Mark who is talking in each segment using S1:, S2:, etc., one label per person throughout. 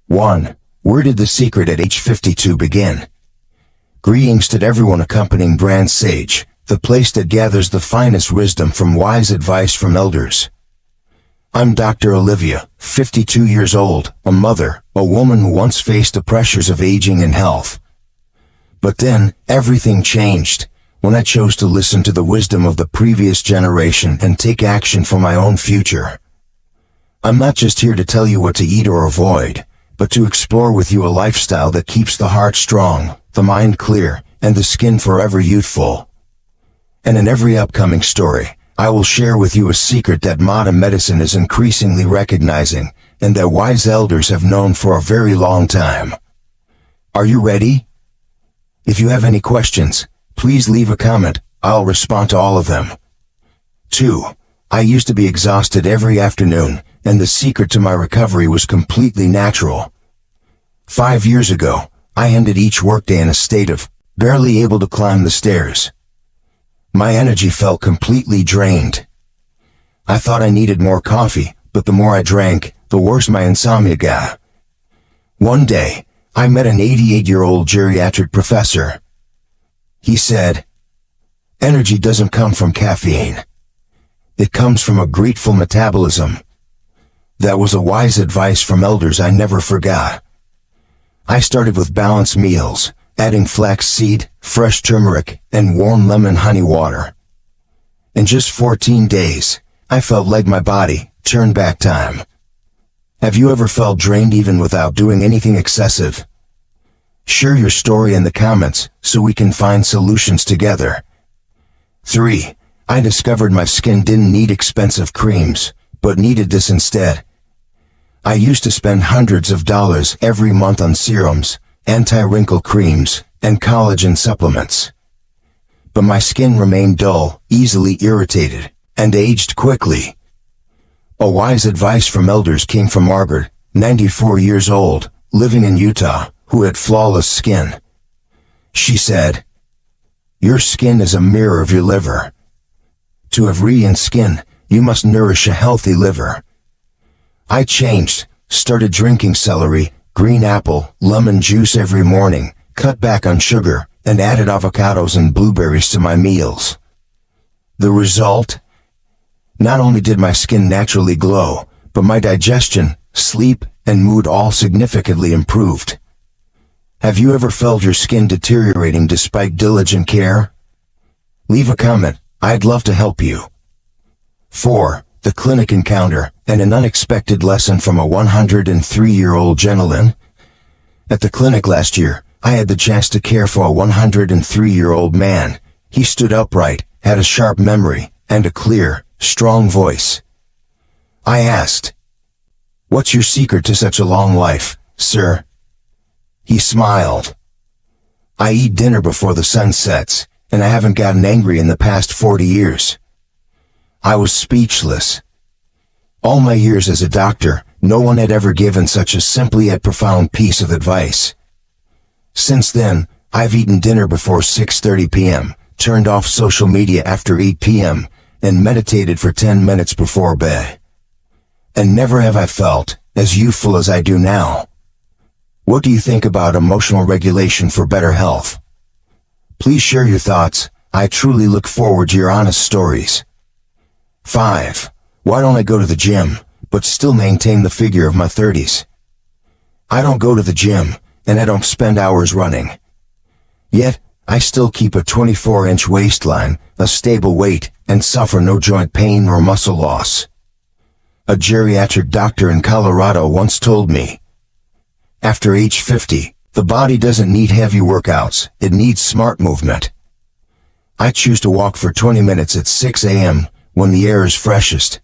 S1: 1. Where did the secret at age 52 begin? Greetings to everyone accompanying Brand Sage, the place that gathers the finest wisdom from wise advice from elders. I'm Dr. Olivia, 52 years old, a mother, a woman who once faced the pressures of aging and health. But then, everything changed, when I chose to listen to the wisdom of the previous generation and take action for my own future. I'm not just here to tell you what to eat or avoid, but to explore with you a lifestyle that keeps the heart strong, the mind clear, and the skin forever youthful. And in every upcoming story, I will share with you a secret that modern medicine is increasingly recognizing, and that wise elders have known for a very long time. Are you ready? If you have any questions, please leave a comment. I'll respond to all of them. 2. I used to be exhausted every afternoon, and the secret to my recovery was completely natural. 5 years ago, I ended each workday in a state of barely able to climb the stairs. My energy felt completely drained. I thought I needed more coffee, but the more I drank, the worse my insomnia got. One day, I met an 88-year-old geriatric professor. He said, "Energy doesn't come from caffeine. It comes from a grateful metabolism." That was a wise advice from elders I never forgot. I started with balanced meals, adding flaxseed, fresh turmeric, and warm lemon honey water. In just 14 days, I felt like my body turned back time. Have you ever felt drained even without doing anything excessive? Share your story in the comments so we can find solutions together. 3. I discovered my skin didn't need expensive creams, but needed this instead. I used to spend hundreds of dollars every month on serums, anti-wrinkle creams, and collagen supplements. But my skin remained dull, easily irritated, and aged quickly. A wise advice from elders came from Margaret, 94 years old, living in Utah, who had flawless skin. She said, "Your skin is a mirror of your liver. To have radiant skin, you must nourish a healthy liver." I changed, started drinking celery, green apple, lemon juice every morning, cut back on sugar, and added avocados and blueberries to my meals. The result? Not only did my skin naturally glow, but my digestion, sleep, and mood all significantly improved. Have you ever felt your skin deteriorating despite diligent care? Leave a comment. I'd love to help you. 4. The clinic encounter, and an unexpected lesson from a 103-year-old gentleman. At the clinic last year, I had the chance to care for a 103-year-old man. He stood upright, had a sharp memory, and a clear, strong voice. I asked, "What's your secret to such a long life, sir?" He smiled. "I eat dinner before the sun sets, and I haven't gotten angry in the past 40 years. I was speechless. All my years as a doctor, no one had ever given such a simple yet profound piece of advice. Since then, I've eaten dinner before 6:30 p.m., turned off social media after 8 p.m., and meditated for 10 minutes before bed. And never have I felt as youthful as I do now. What do you think about emotional regulation for better health? Please share your thoughts. I truly look forward to your honest stories. 5. Why don't I go to the gym, but still maintain the figure of my 30s? I don't go to the gym, and I don't spend hours running. Yet, I still keep a 24-inch waistline, a stable weight, and suffer no joint pain or muscle loss. A geriatric doctor in Colorado once told me, "After age 50, the body doesn't need heavy workouts, it needs smart movement." I choose to walk for 20 minutes at 6 a.m., when the air is freshest.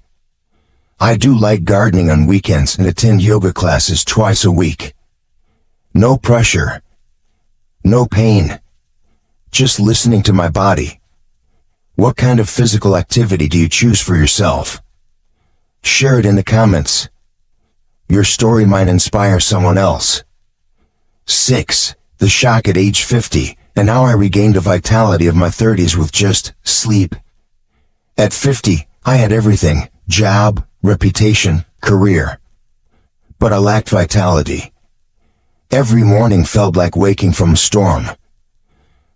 S1: I do light gardening on weekends and attend yoga classes twice a week. No pressure. No pain. Just listening to my body. What kind of physical activity do you choose for yourself? Share it in the comments. Your story might inspire someone else. 6. The shock at age 50, and how I regained the vitality of my 30s with just sleep. At 50, I had everything: job, reputation, career. But I lacked vitality. Every morning felt like waking from a storm.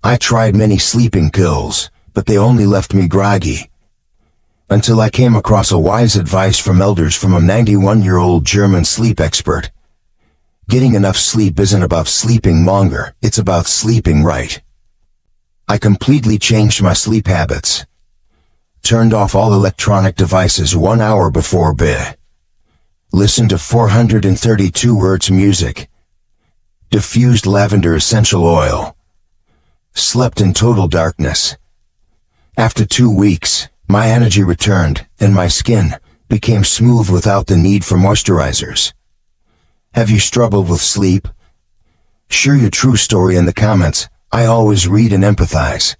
S1: I tried many sleeping pills, but they only left me groggy. Until I came across a wise advice from elders from a 91-year-old German sleep expert. Getting enough sleep isn't about sleeping longer, it's about sleeping right. I completely changed my sleep habits. Turned off all electronic devices 1 hour before bed. Listened to 432 Hz music. Diffused lavender essential oil. Slept in total darkness. After 2 weeks, my energy returned, and my skin became smooth without the need for moisturizers. Have you struggled with sleep? Share your true story in the comments. I always read and empathize.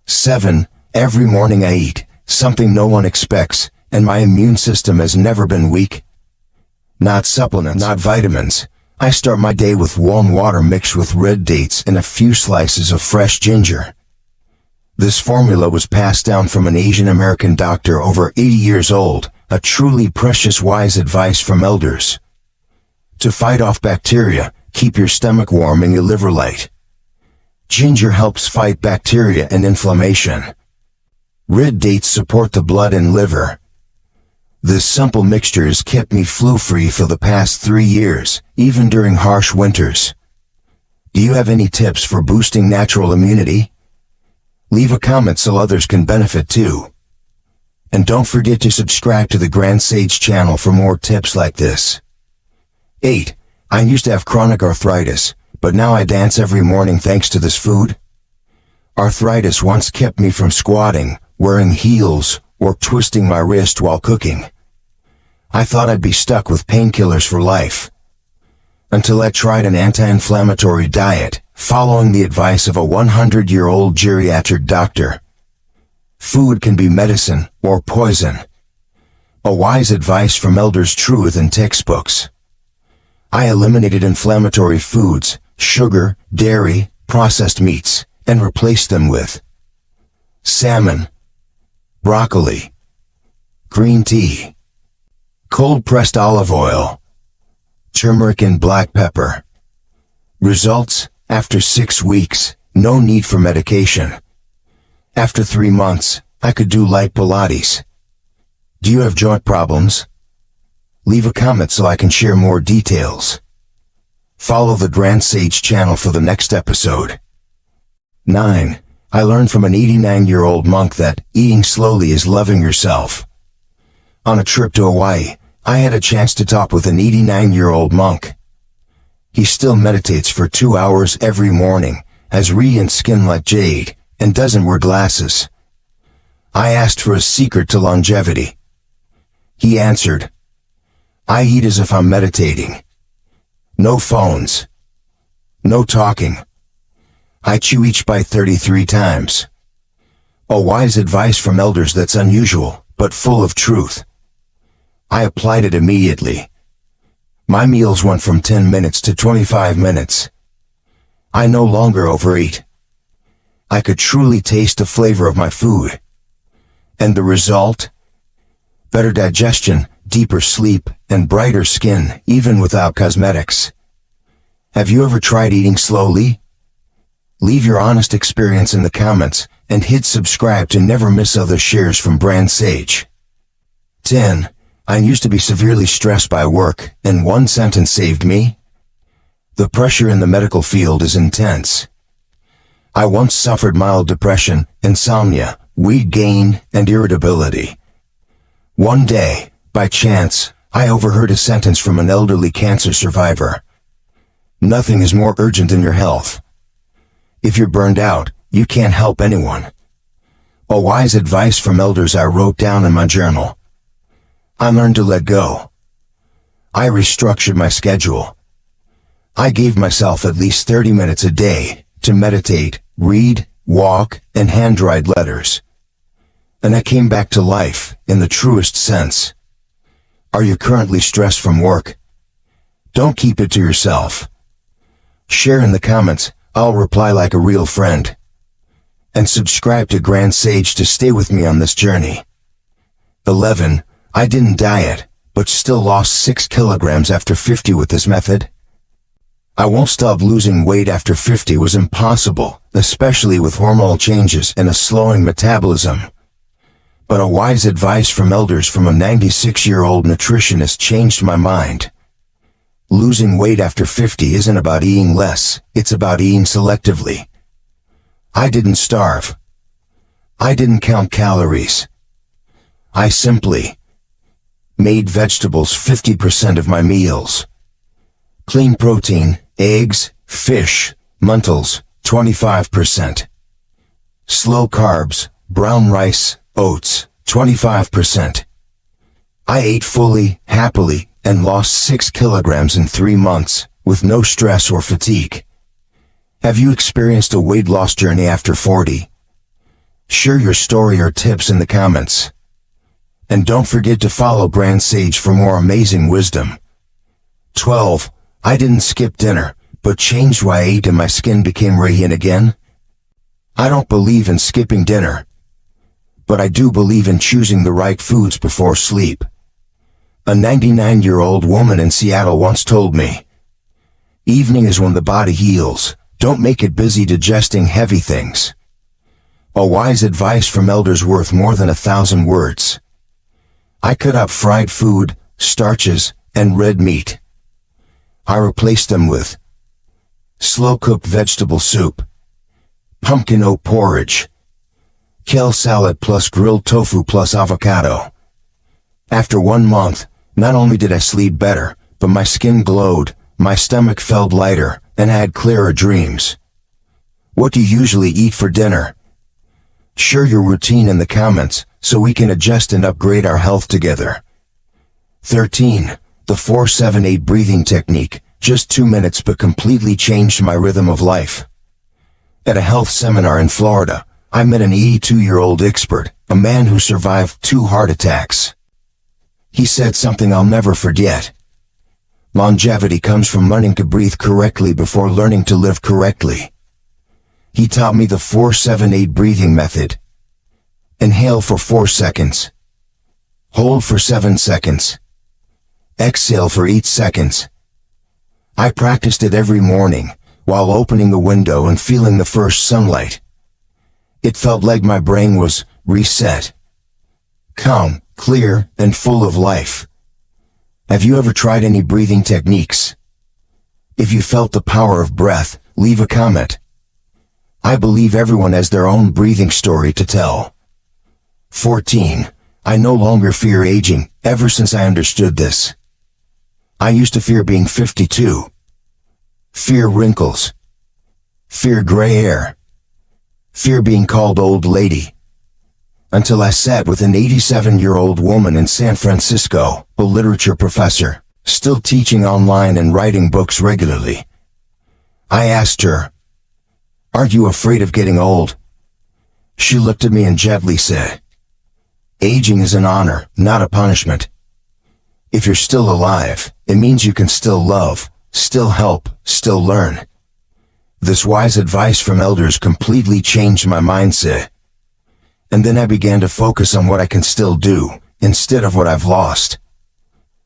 S1: 7. Every morning I eat something no one expects, and my immune system has never been weak. Not supplements, not vitamins. I start my day with warm water mixed with red dates and a few slices of fresh ginger. This formula was passed down from an Asian American doctor over 80 years old, a truly precious wise advice from elders. To fight off bacteria, keep your stomach warm and your liver light. Ginger helps fight bacteria and inflammation. Red dates support the blood and liver. This simple mixture has kept me flu-free for the past 3 years, even during harsh winters. Do you have any tips for boosting natural immunity? Leave a comment so others can benefit too. And don't forget to subscribe to the Grand Sage channel for more tips like this. 8. I used to have chronic arthritis, but now I dance every morning thanks to this food. Arthritis once kept me from squatting, wearing heels, or twisting my wrist while cooking. I thought I'd be stuck with painkillers for life. Until I tried an anti-inflammatory diet, following the advice of a 100-year-old geriatric doctor. Food can be medicine or poison. A wise advice from elders truer than textbooks. I eliminated inflammatory foods, sugar, dairy, processed meats, and replaced them with salmon, broccoli, green tea, cold-pressed olive oil, turmeric and black pepper. Results: after 6 weeks, no need for medication. After 3 months, I could do light Pilates. Do you have joint problems? Leave a comment so I can share more details. Follow the Grand Sage channel for the next episode. 9. I learned from an 89-year-old monk that eating slowly is loving yourself. On a trip to Hawaii, I had a chance to talk with an 89-year-old monk. He still meditates for 2 hours every morning, has radiant skin like jade, and doesn't wear glasses. I asked for his secret to longevity. He answered, "I eat as if I'm meditating. No phones. No talking. I chew each bite 33 times. A wise advice from elders that's unusual, but full of truth. I applied it immediately. My meals went from 10 minutes to 25 minutes. I no longer overeat. I could truly taste the flavor of my food. And the result? Better digestion, deeper sleep, and brighter skin, even without cosmetics. Have you ever tried eating slowly? Leave your honest experience in the comments, and hit subscribe to never miss other shares from Grand Sage. 10. I used to be severely stressed by work, and one sentence saved me. The pressure in the medical field is intense. I once suffered mild depression, insomnia, weight gain, and irritability. One day, by chance, I overheard a sentence from an elderly cancer survivor. Nothing is more urgent than your health. If you're burned out, you can't help anyone. A wise advice from elders I wrote down in my journal. I learned to let go. I restructured my schedule. I gave myself at least 30 minutes a day to meditate, read, walk, and hand-write letters. And I came back to life, in the truest sense. Are you currently stressed from work? Don't keep it to yourself. Share in the comments, I'll reply like a real friend. And subscribe to Grand Sage to stay with me on this journey. 11. I didn't diet, but still lost 6 kilograms after 50 with this method. I won't stop losing weight after 50 was impossible, especially with hormonal changes and a slowing metabolism. But a wise advice from elders from a 96-year-old nutritionist changed my mind. Losing weight after 50 isn't about eating less, it's about eating selectively. I didn't starve. I didn't count calories. I simply made vegetables 50% of my meals. Clean protein, eggs, fish, lentils, 25%. Slow carbs, brown rice, oats, 25%. I ate fully, happily, and lost 6 kilograms in 3 months, with no stress or fatigue. Have you experienced a weight loss journey after 40? Share your story or tips in the comments. And don't forget to follow Grand Sage for more amazing wisdom. 12. I didn't skip dinner, but changed what I ate and my skin became radiant again. I don't believe in skipping dinner, but I do believe in choosing the right foods before sleep. A 99-year-old woman in Seattle once told me, "Evening is when the body heals. Don't make it busy digesting heavy things." A wise advice from elders worth more than 1,000 words. I cut out fried food, starches, and red meat. I replaced them with slow-cooked vegetable soup, pumpkin oat porridge, kale salad plus grilled tofu plus avocado. After 1 month, not only did I sleep better, but my skin glowed, my stomach felt lighter, and I had clearer dreams. What do you usually eat for dinner? Share your routine in the comments so we can adjust and upgrade our health together. 13. The 4-7-8 breathing technique, just 2 minutes but completely changed my rhythm of life. At a health seminar in Florida, I met an 82-year-old expert, a man who survived 2 heart attacks. He said something I'll never forget. Longevity comes from learning to breathe correctly before learning to live correctly. He taught me the 4-7-8 breathing method. Inhale for 4 seconds. Hold for 7 seconds. Exhale for 8 seconds. I practiced it every morning, while opening the window and feeling the first sunlight. It felt like my brain was reset. Calm, clear, and full of life. Have you ever tried any breathing techniques? If you felt the power of breath, leave a comment. I believe everyone has their own breathing story to tell. 14. I no longer fear aging, ever since I understood this. I used to fear being 52. Fear wrinkles. Fear gray hair. Fear being called old lady. Until I sat with an 87-year-old woman in San Francisco, a literature professor, still teaching online and writing books regularly. I asked her, "Aren't you afraid of getting old?" She looked at me and gently said, "Aging is an honor, not a punishment. If you're still alive, it means you can still love, still help, still learn." This wise advice from elders completely changed my mindset. And then I began to focus on what I can still do, instead of what I've lost.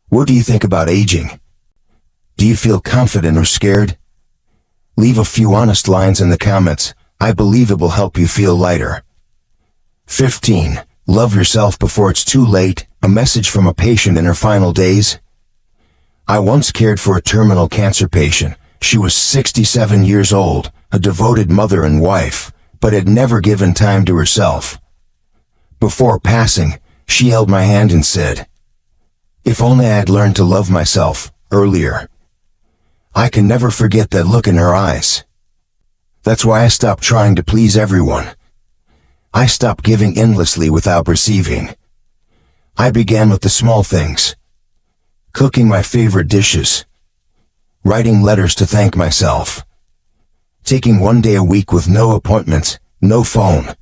S1: What do you think about aging? Do you feel confident or scared? Leave a few honest lines in the comments. I believe it will help you feel lighter. 15. Love yourself before it's too late, a message from a patient in her final days. I once cared for a terminal cancer patient. She was 67 years old, a devoted mother and wife, but had never given time to herself. Before passing, she held my hand and said, "If only I had learned to love myself earlier." I can never forget that look in her eyes. That's why I stopped trying to please everyone. I stopped giving endlessly without receiving. I began with the small things. Cooking my favorite dishes. Writing letters to thank myself. Taking 1 day a week with no appointments, no phone.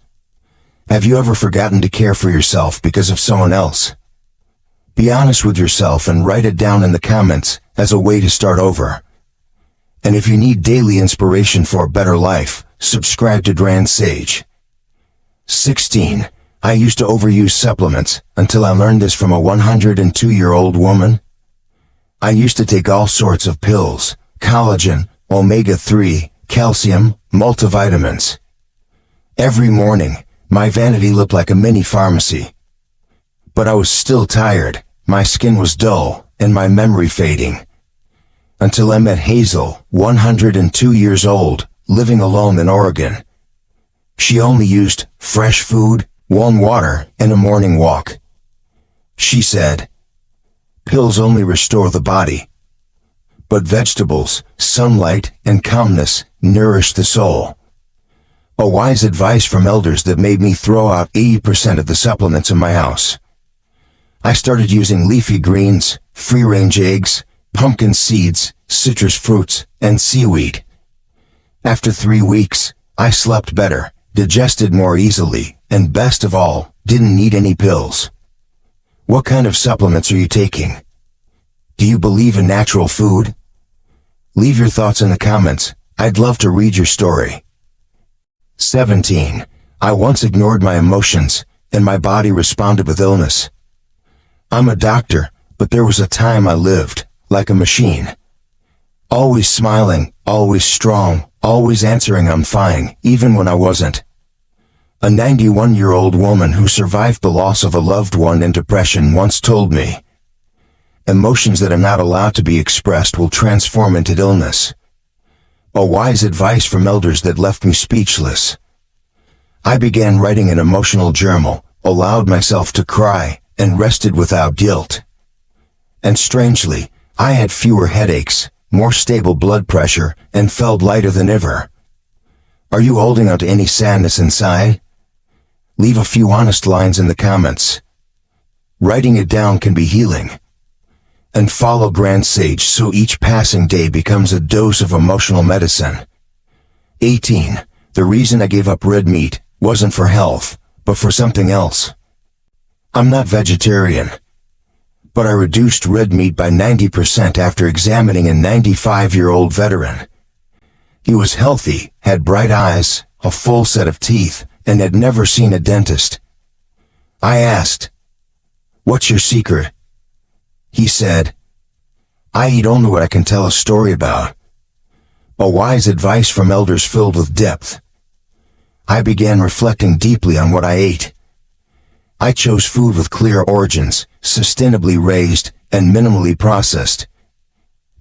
S1: Have you ever forgotten to care for yourself because of someone else? Be honest with yourself and write it down in the comments as a way to start over. And if you need daily inspiration for a better life, subscribe to Grand Sage. 16. I used to overuse supplements until I learned this from a 102-year-old woman. I used to take all sorts of pills, collagen, omega-3, calcium, multivitamins. Every morning, my vanity looked like a mini pharmacy. But I was still tired, my skin was dull, and my memory fading. Until I met Hazel, 102 years old, living alone in Oregon. She only used fresh food, warm water, and a morning walk. She said, "Pills only restore the body. But vegetables, sunlight, and calmness nourish the soul." A wise advice from elders that made me throw out 80% of the supplements in my house. I started using leafy greens, free-range eggs, pumpkin seeds, citrus fruits, and seaweed. After 3 weeks, I slept better, digested more easily, and best of all, didn't need any pills. What kind of supplements are you taking? Do you believe in natural food? Leave your thoughts in the comments. I'd love to read your story. 17. I once ignored my emotions, and my body responded with illness. I'm a doctor, but there was a time I lived like a machine. Always smiling, always strong, always answering I'm fine, even when I wasn't. A 91-year-old woman who survived the loss of a loved one and depression once told me, "Emotions that are not allowed to be expressed will transform into illness." A wise advice from elders that left me speechless. I began writing an emotional journal, allowed myself to cry, and rested without guilt. And strangely, I had fewer headaches, more stable blood pressure, and felt lighter than ever. Are you holding on to any sadness inside? Leave a few honest lines in the comments. Writing it down can be healing. And follow Grand Sage so each passing day becomes a dose of emotional medicine. 18. The reason I gave up red meat wasn't for health, but for something else. I'm not vegetarian, but I reduced red meat by 90% after examining a 95-year-old veteran. He was healthy, had bright eyes, a full set of teeth, and had never seen a dentist. I asked, "What's your secret?" He said, "I eat only what I can tell a story about." A wise advice from elders filled with depth. I began reflecting deeply on what I ate. I chose food with clear origins, sustainably raised, and minimally processed.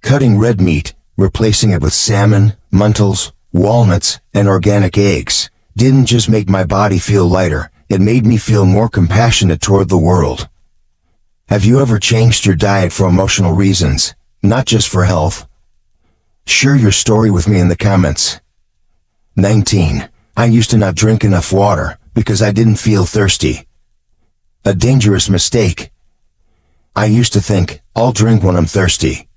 S1: Cutting red meat, replacing it with salmon, lentils, walnuts, and organic eggs, didn't just make my body feel lighter, it made me feel more compassionate toward the world. Have you ever changed your diet for emotional reasons, not just for health? Share your story with me in the comments. 19. I used to not drink enough water because I didn't feel thirsty. A dangerous mistake. I used to think, I'll drink when I'm thirsty.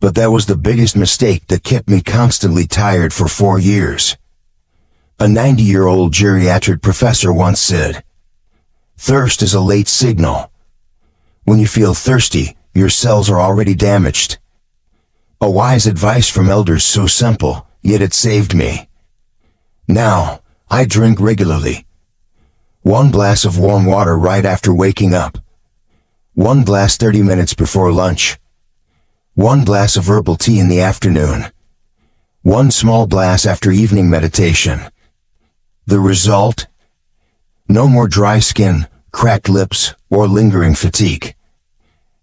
S1: But that was the biggest mistake that kept me constantly tired for 4 years. A 90-year-old geriatric professor once said, "Thirst is a late signal. When you feel thirsty, your cells are already damaged." A wise advice from elders so simple, yet it saved me. Now, I drink regularly. 1 glass of warm water right after waking up. 1 glass 30 minutes before lunch. 1 glass of herbal tea in the afternoon. 1 small glass after evening meditation. The result? No more dry skin, cracked lips, or lingering fatigue.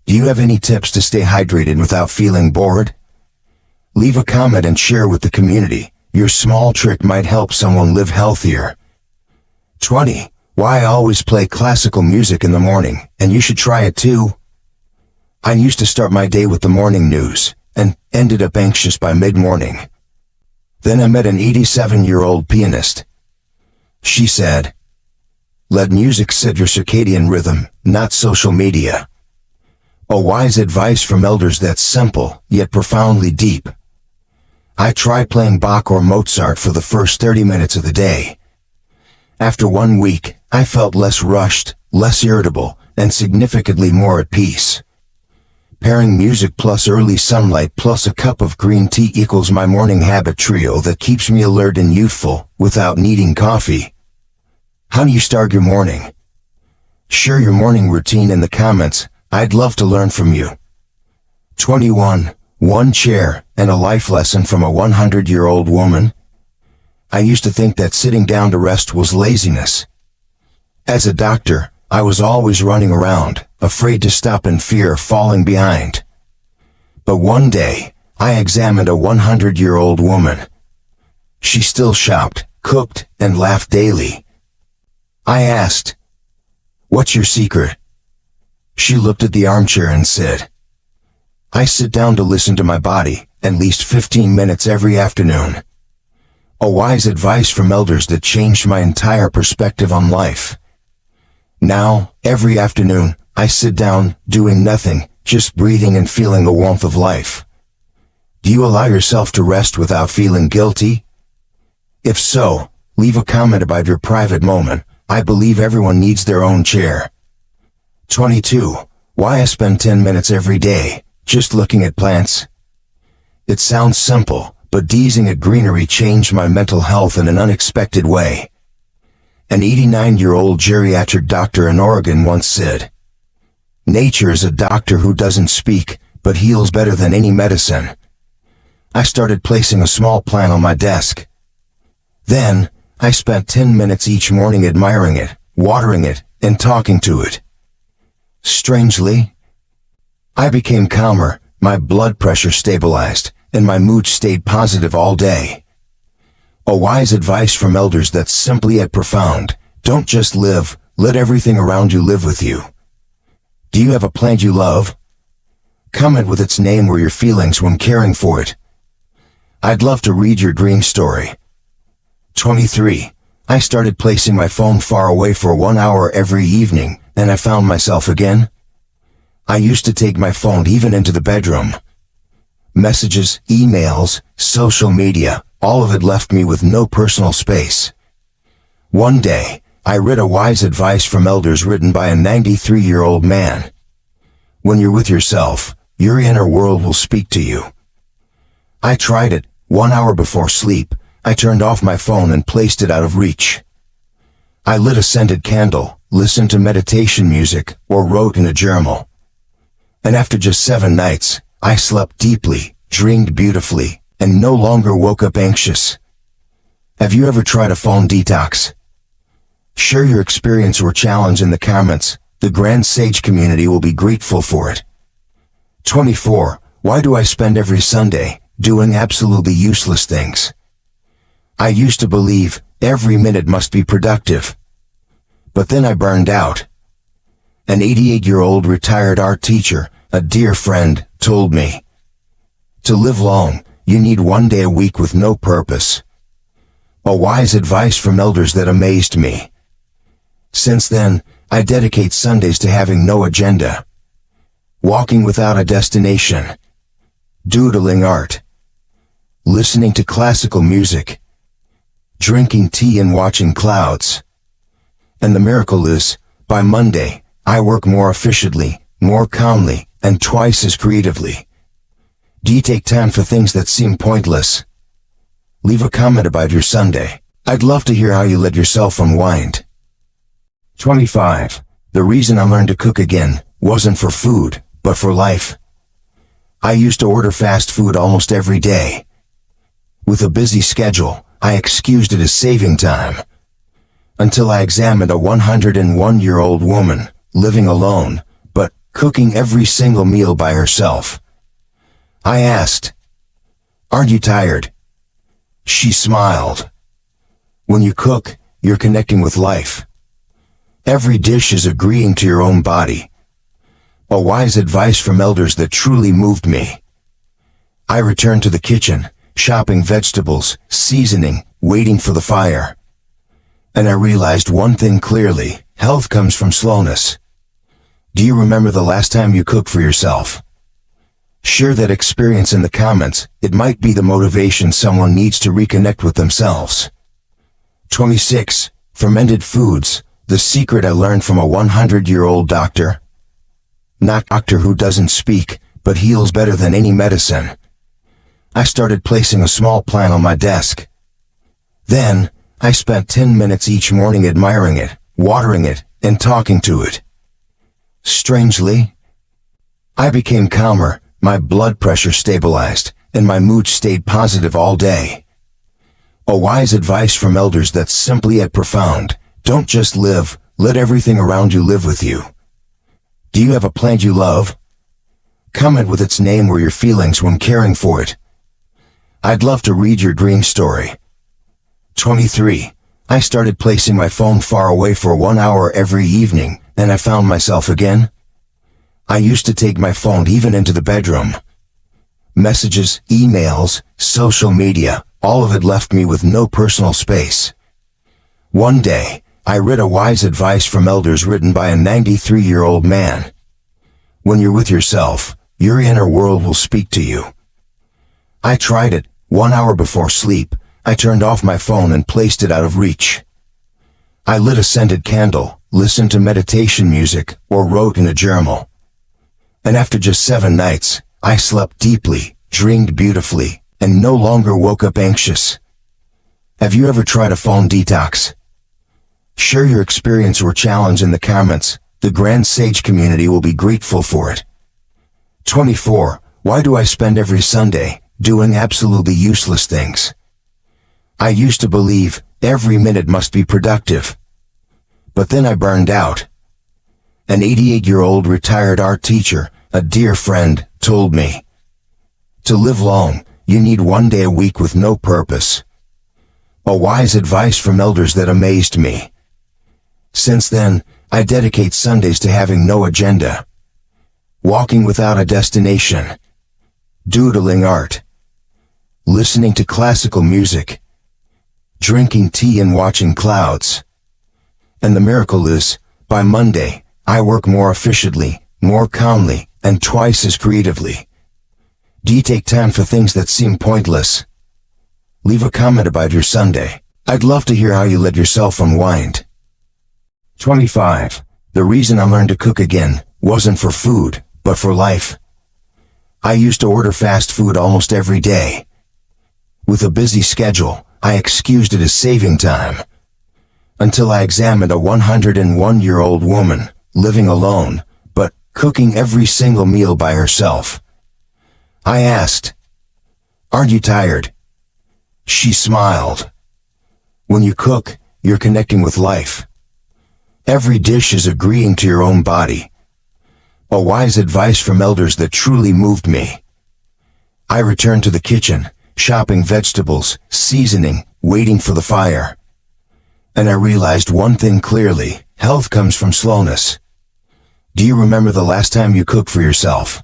S1: Do you have any tips to stay hydrated without feeling bored? Leave a comment and share with the community. Your small trick might help someone live healthier. 20. Why I always play classical music in the morning, and you should try it too. I used to start my day with the morning news, and ended up anxious by mid-morning. Then I met an 87-year-old pianist. She said, "Let music set your circadian rhythm, not social media." A wise advice from elders that's simple, yet profoundly deep. I tried playing Bach or Mozart for the first 30 minutes of the day. After 1 week, I felt less rushed, less irritable, and significantly more at peace. Pairing music plus early sunlight plus a cup of green tea equals my morning habit trio that keeps me alert and youthful, without needing coffee. How do you start your morning? Share your morning routine in the comments. I'd love to learn from you. 21. One chair, and a life lesson from a 100-year-old woman. I used to think that sitting down to rest was laziness. As a doctor, I was always running around, afraid to stop in fear of falling behind. But one day, I examined a 100-year-old woman. She still shopped, cooked, and laughed daily. I asked, "What's your secret?" She looked at the armchair and said, "I sit down to listen to my body, at least 15 minutes every afternoon." A wise advice from elders that changed my entire perspective on life. Now, every afternoon, I sit down, doing nothing, just breathing and feeling the warmth of life. Do you allow yourself to rest without feeling guilty? If so, leave a comment about your private moment. I believe everyone needs their own chair. 22. Why I spend 10 minutes every day, just looking at plants. It sounds simple, but gazing at greenery changed my mental health in an unexpected way. An 89-year-old geriatric doctor in Oregon once said, "Nature is a doctor who doesn't speak, but heals better than any medicine." I started placing a small plant on my desk. Then, I spent 10 minutes each morning admiring it, watering it, and talking to it. Strangely, I became calmer, my blood pressure stabilized, and my mood stayed positive all day. A wise advice from elders that's simply yet profound. Don't just live, let everything around you live with you. Do you have a plant you love? Comment with its name or your feelings when caring for it. I'd love to read your dream story. 23. I started placing my phone far away for 1 hour every evening, and I found myself again. I used to take my phone even into the bedroom. Messages, emails, social media, all of it left me with no personal space. One day, I read a wise advice from elders written by a 93-year-old man. When you're with yourself, your inner world will speak to you. I tried it. 1 hour before sleep, I turned off my phone and placed it out of reach. I lit a scented candle, listened to meditation music, or wrote in a journal. And after just 7 nights, I slept deeply, dreamed beautifully, and no longer woke up anxious. Have you ever tried a phone detox? Share your experience or challenge in the comments. The Grand Sage community will be grateful for it. 24. Why do I spend every Sunday doing absolutely useless things? I used to believe every minute must be productive. But then I burned out. An 88-year-old retired art teacher, a dear friend, told me, "To live long, you need 1 day a week with no purpose." A wise advice from elders that amazed me. Since then, I dedicate Sundays to having no agenda. Walking without a destination. Doodling art. Listening to classical music. Drinking tea and watching clouds. And the miracle is, by Monday, I work more efficiently, more calmly, and twice as creatively. Do you take time for things that seem pointless? Leave a comment about your Sunday. I'd love to hear how you let yourself unwind. 25. The reason I learned to cook again wasn't for food, but for life. I used to order fast food almost every day. With a busy schedule, I excused it as saving time. Until I examined a 101-year-old woman, living alone, but cooking every single meal by herself. I asked, "Aren't you tired?" She smiled. When you cook, you're connecting with life. Every dish is agreeing to your own body. A wise advice from elders that truly moved me. I returned to the kitchen, chopping vegetables, seasoning, waiting for the fire. And I realized one thing clearly: health comes from slowness. Do you remember the last time you cooked for yourself? Share that experience in the comments. It might be the motivation someone needs to reconnect with themselves. 26. Fermented foods. The secret I learned from a 100-year-old doctor. Not doctor who doesn't speak, but heals better than any medicine. I started placing a small plant on my desk. Then, I spent 10 minutes each morning admiring it, watering it, and talking to it. Strangely, I became calmer, my blood pressure stabilized, and my mood stayed positive all day. A wise advice from elders that's simply yet profound. Don't just live, let everything around you live with you. Do you have a plant you love? Comment with its name or your feelings when caring for it. I'd love to read your dream story. 23. I started placing my phone far away for 1 hour every evening, and I found myself again. I used to take my phone even into the bedroom. Messages, emails, social media, all of it left me with no personal space. One day, I read a wise advice from elders written by a 93-year-old man. When you're with yourself, your inner world will speak to you. I tried it. 1 hour before sleep, I turned off my phone and placed it out of reach. I lit a scented candle, listened to meditation music, or wrote in a journal. And after just 7 nights, I slept deeply, dreamed beautifully, and no longer woke up anxious. Have you ever tried a phone detox? Share your experience or challenge in the comments. The Grand Sage community will be grateful for it. 24. Why do I spend every Sunday doing absolutely useless things? I used to believe every minute must be productive. But then I burned out. An 88-year-old retired art teacher, a dear friend, told me, to live long, you need 1 day a week with no purpose. A wise advice from elders that amazed me. Since then, I dedicate Sundays to having no agenda. Walking without a destination. Doodling art. Listening to classical music. Drinking tea and watching clouds. And the miracle is, by Monday, I work more efficiently, more calmly, and twice as creatively. Do you take time for things that seem pointless? Leave a comment about your Sunday. I'd love to hear how you let yourself unwind. 25. The reason I learned to cook again wasn't for food, but for life. I used to order fast food almost every day. With a busy schedule, I excused it as saving time. Until I examined a 101-year-old woman, living alone, but cooking every single meal by herself. I asked, "Aren't you tired?" She smiled. When you cook, you're connecting with life. Every dish is agreeing to your own body. A wise advice from elders that truly moved me. I returned to the kitchen, chopping vegetables, seasoning, waiting for the fire. And I realized one thing clearly: health comes from slowness. Do you remember the last time you cooked for yourself?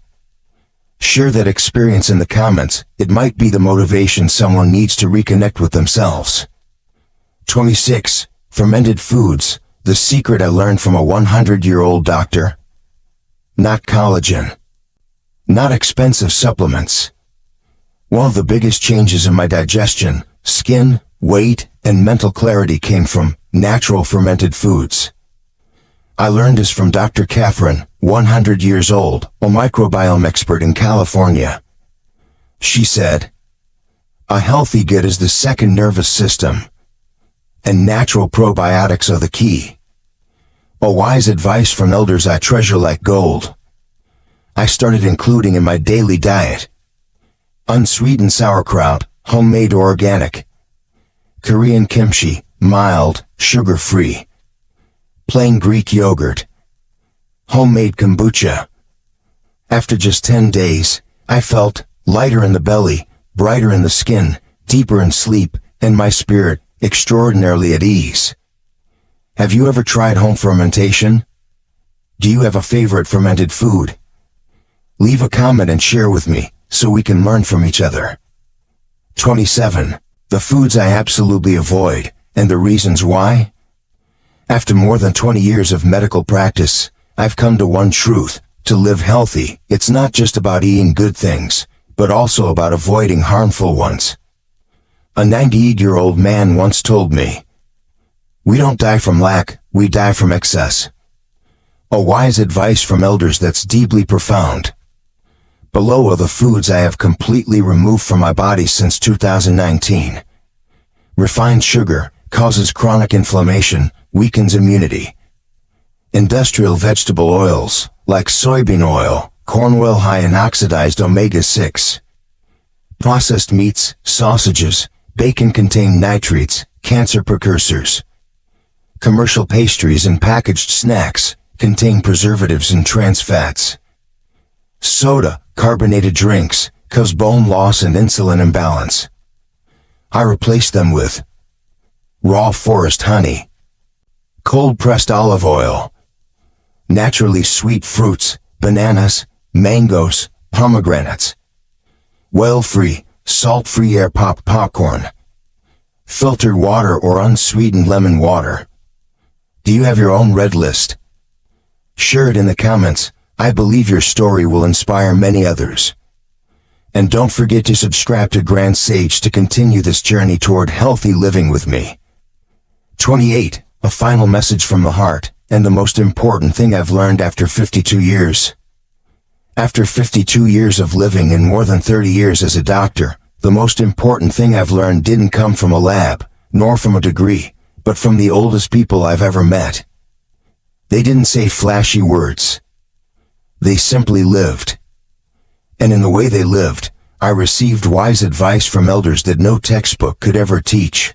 S1: Share that experience in the comments. It might be the motivation someone needs to reconnect with themselves. 26. Fermented foods. The secret I learned from a 100-year-old doctor. Not collagen. Not expensive supplements. One of the biggest changes in my digestion, skin, weight, and mental clarity came from natural fermented foods. I learned this from Dr. Catherine, 100 years old, a microbiome expert in California. She said, "A healthy gut is the second nervous system, and natural probiotics are the key." A wise advice from elders I treasure like gold. I started including in my daily diet. Unsweetened sauerkraut, homemade or organic. Korean kimchi, mild, sugar-free. Plain Greek yogurt. Homemade kombucha. After just 10 days, I felt lighter in the belly, brighter in the skin, deeper in sleep, and my spirit extraordinarily at ease. Have you ever tried home fermentation? Do you have a favorite fermented food? Leave a comment and share with me, so we can learn from each other. 27. The foods I absolutely avoid, and the reasons why? After more than 20 years of medical practice, I've come to one truth: to live healthy, it's not just about eating good things, but also about avoiding harmful ones. A 98-year-old man once told me, "We don't die from lack, we die from excess." A wise advice from elders that's deeply profound. Below are the foods I have completely removed from my body since 2019. Refined sugar causes chronic inflammation, weakens immunity. Industrial vegetable oils, like soybean oil, corn oil high in oxidized omega-6. Processed meats, sausages, bacon contain nitrates, cancer precursors. Commercial pastries and packaged snacks contain preservatives and trans fats. Soda, carbonated drinks, cause bone loss and insulin imbalance. I replace them with raw forest honey, cold-pressed olive oil, naturally sweet fruits, bananas, mangoes, pomegranates, oil-free, salt-free air pop popcorn, filtered water or unsweetened lemon water. Do you have your own red list? Share it in the comments. I believe your story will inspire many others. And don't forget to subscribe to Grand Sage to continue this journey toward healthy living with me. 28. A final message from the heart, and the most important thing I've learned after 52 years. After 52 years of living and more than 30 years as a doctor, the most important thing I've learned didn't come from a lab, nor from a degree, but from the oldest people I've ever met. They didn't say flashy words. They simply lived. And in the way they lived, I received wise advice from elders that no textbook could ever teach.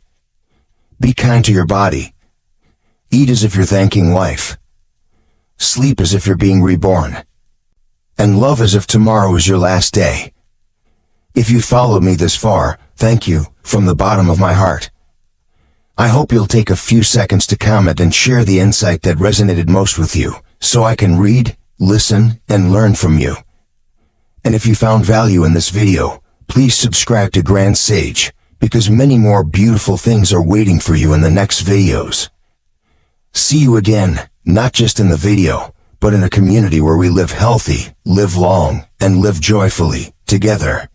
S1: Be kind to your body. Eat as if you're thanking life. Sleep as if you're being reborn. And love as if tomorrow is your last day. If you followed me this far, thank you, from the bottom of my heart. I hope you'll take a few seconds to comment and share the insight that resonated most with you, so I can read, listen, and learn from you. And if you found value in this video, please subscribe to Grand Sage, because many more beautiful things are waiting for you in the next videos. See you again, not just in the video, but in a community where we live healthy, live long, and live joyfully, together.